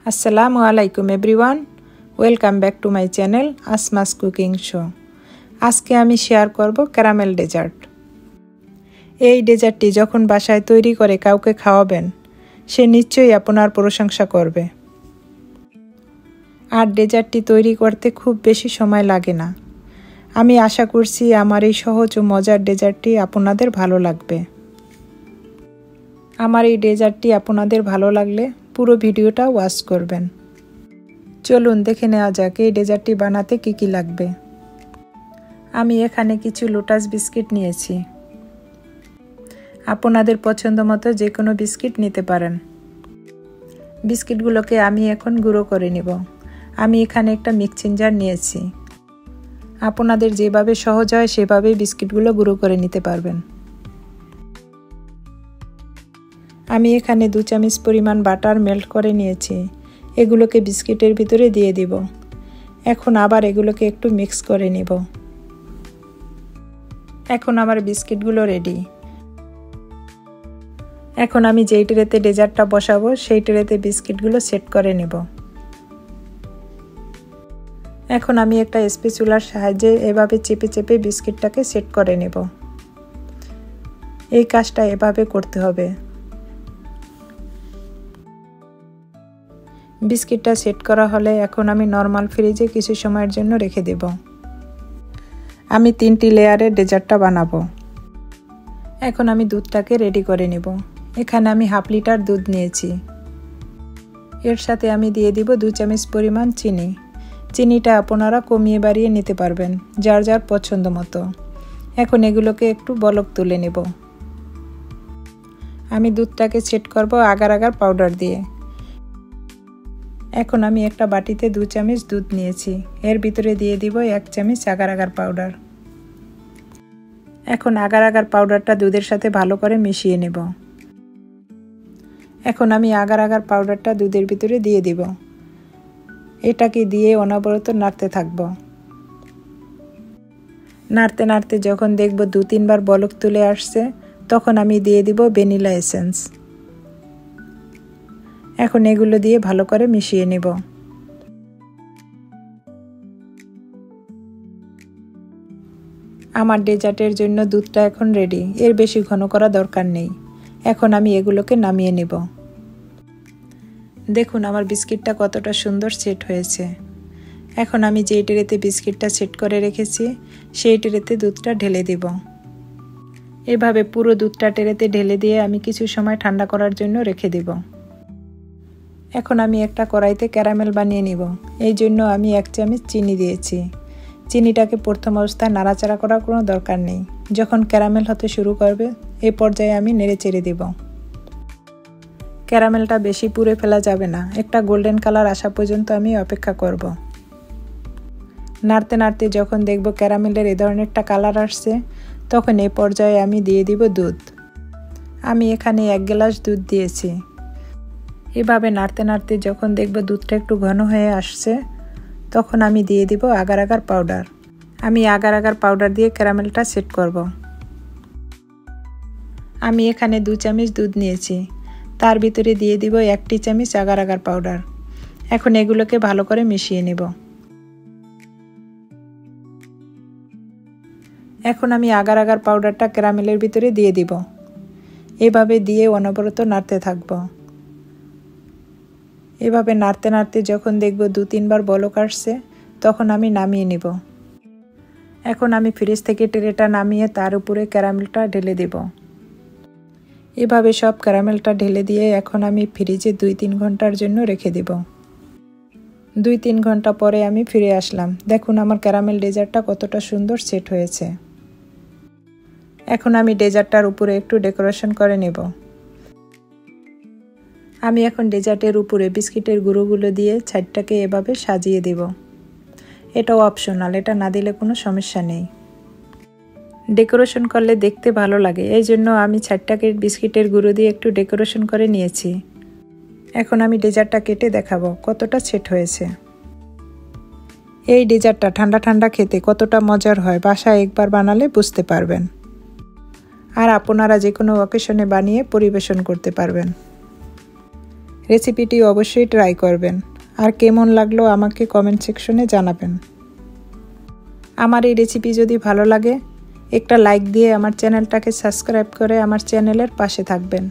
আসসালামু আলাইকুম everyone, welcome back to my channel আসমাস cooking show. আজকে আমি শেয়ার করব ক্যারামেল ডেজার্ট। এই ডেজার্টটি যখন বাসায় তৈরি করে কাউকে খাওয়াবেন, সে নিশ্চয়ই আপনার প্রশংসা করবে। আর ডেজার্টটি তৈরি করতে খুব বেশি সময় লাগে না। আমি আশা করছি আমার এই সহজ ও মজার ডেজার্টটি আপনাদের ভালো লাগবে। আমার এই ডেজার্টটি আপনাদের ভালো লাগলে পুরো ভিডিওটা ওয়াচ করবেন। চলুন দেখে নেওয়া যাক এই ডেজার্টটি বানাতে কি কি লাগবে। আমি এখানে কিছু লোটাস বিস্কিট নিয়েছি। আপনাদের পছন্দ মতো যে কোনো বিস্কিট নিতে পারেন। বিস্কিটগুলোকে আমি এখন গুঁড়ো করে নিব। আমি এখানে একটা মিক্সিং জার নিয়েছি। আপনাদের যেভাবে সহজ হয় সেভাবেই বিস্কিটগুলো গুঁড়ো করে নিতে পারবেন। আমি এখানে 2 চামচ পরিমাণ বাটার মেল্ট করে নিয়েছি। এগুলোকে বিস্কিটের ভিতরে দিয়ে দিব। এখন আবার এগুলোকে একটু মিক্স করে নিব। এখন আমার বিস্কিটগুলো রেডি। এখন আমি যেই ট্রেতে ডেজার্টটা বসাবো সেই ট্রেতে বিস্কিটগুলো সেট করে নেব। এখন আমি একটা স্প্যাচুলার সাহায্যে এভাবে চেপে চেপে বিস্কিটটাকে সেট করে নেব। এই কাজটা এভাবে করতে হবে। বিস্কিটটা সেট করা হলে এখন আমি নর্মাল ফ্রিজে কিছু সময়ের জন্য রেখে দেব। আমি 3টি লেয়ারের ডেজার্টটা বানাবো। এখন আমি দুধটাকে রেডি করে নেব। এখানে আমি 1/2 লিটার দুধ নিয়েছি। এর সাথে আমি দিয়ে দিব 2 চামচ পরিমাণ চিনি। চিনিটা আপনারা কমিয়ে বাড়িয়ে নিতে পারবেন, যার যার পছন্দ মতো। এখন এগুলোকে একটু বলক তুলে নেব। আমি দুধটাকে সেট করব আগার আগার পাউডার দিয়ে। এখন আমি একটা বাটিতে 2 চামচ দুধ নিয়েছি। এর ভিতরে দিয়ে দিব 1 চামচ আগার আগার পাউডার। এখন আগার আগার পাউডারটা দুধের সাথে ভালো করে মিশিয়ে নেব। এখন আমি আগার আগার পাউডারটা দুধের ভিতরে দিয়ে দিব। এটাকে দিয়ে অনবরত নাড়তে থাকব। নাড়তে নাড়তে যখন দেখব 2-3 বার বলক তুলে আসছে, তখন আমি দিয়ে দিব ভ্যানিলা এসেন্স। এখন এগুলো দিয়ে ভালো করে মিশিয়ে নেব। আমার ডেজার্টের জন্য দুধটা এখন রেডি। এর বেশি ঘন করা দরকার নেই। এখন আমি এগুলোকে নামিয়ে নেব। দেখুন আমার বিস্কিটটা কতটা সুন্দর সেট হয়েছে। এখন আমি যেই ট্রেতে বিস্কিটটা সেট করে রেখেছি সেই ট্রেতে দুধটা ঢেলে দেব। এভাবে পুরো দুধটা ট্রেতে ঢেলে দিয়ে আমি কিছু সময় ঠান্ডা করার জন্য রেখে দেব। এখন আমি একটা কড়াইতে ক্যারামেল বানিয়ে নিব। এই জন্য আমি 1 চামচ চিনি দিয়েছি। চিনিটাকে প্রথম অবস্থায় নাড়াচাড়া করার কোনো দরকার নেই। যখন ক্যারামেল হতে শুরু করবে এই পর্যায়ে আমি নেড়ে চেড়ে দেব। ক্যারামেলটা বেশি পুড়ে ফেলা যাবে না। একটা গোল্ডেন কালার আসা পর্যন্ত আমি অপেক্ষা করব। নাড়তে নাড়তে যখন দেখব ক্যারামেলের এই ধরনের একটা কালার আসছে, তখন এই পর্যায়ে আমি দিয়ে দিব দুধ। আমি এখানে 1 গ্লাস দুধ দিয়েছি। এভাবে নাড়তে নাড়তে যখন দেখব দুধটা একটু ঘন হয়ে আসছে, তখন আমি দিয়ে দিব আগার আগার পাউডার। আমি আগার আগার পাউডার দিয়ে ক্যারামেলটা সেট করব। আমি এখানে 2 চামচ দুধ নিয়েছি। তার ভিতরে দিয়ে দিব 1 চামচ আগার আগার পাউডার। এখন এগুলোকে ভালো করে মিশিয়ে নেব। এখন আমি আগার আগার পাউডারটা ক্যারামেলের ভিতরে দিয়ে দিব। এভাবে দিয়ে অনবরত নাড়তে থাকব। এভাবে নাড়তে নাড়তে যখন দেখব 2-3 বার বলক আসছে, তখন আমি নামিয়ে নিব। এখন আমি ফ্রিজ থেকে ট্রেটা নামিয়ে তার উপরে ক্যারামেলটা ঢেলে দেব। এভাবে সব ক্যারামেলটা ঢেলে দিয়ে এখন আমি ফ্রিজে 2-3 ঘন্টার জন্য রেখে দেব। 2-3 ঘন্টা পরে আমি ফিরে আসলাম। দেখুন আমার ক্যারামেল ডেজার্টটা কতটা সুন্দর সেট হয়েছে। এখন আমি ডেজার্টটার উপরে একটু ডেকোরেশন করে নেব। আমি এখন ডেজার্টের উপরে বিস্কিটের গুঁড়োগুলো দিয়ে ছাইডটাকে এভাবে সাজিয়ে দেব। এটাও অপশনাল, এটা না দিলে কোনো সমস্যা নেই। ডেকোরেশন করলে দেখতে ভালো লাগে, এই জন্য আমি ছাইডটাকে বিস্কিটের গুঁড়ো দিয়ে একটু ডেকোরেশন করে নিয়েছি। এখন আমি ডেজার্টটা কেটে দেখাবো কতটা সেট হয়েছে। এই ডেজার্টটা ঠান্ডা ঠান্ডা খেতে কতটা মজার হয় বাসায় একবার বানালে বুঝতে পারবেন। আর আপনারা যে কোনো অকেশনে বানিয়ে পরিবেশন করতে পারবেন। রেসিপিটি অবশ্যই ট্রাই করবেন আর কেমন লাগলো আমাকে কমেন্ট সেকশনে জানাবেন। আমার এই রেসিপি যদি ভালো লাগে একটা লাইক দিয়ে আমার চ্যানেলটাকে সাবস্ক্রাইব করে আমার চ্যানেলের পাশে থাকবেন।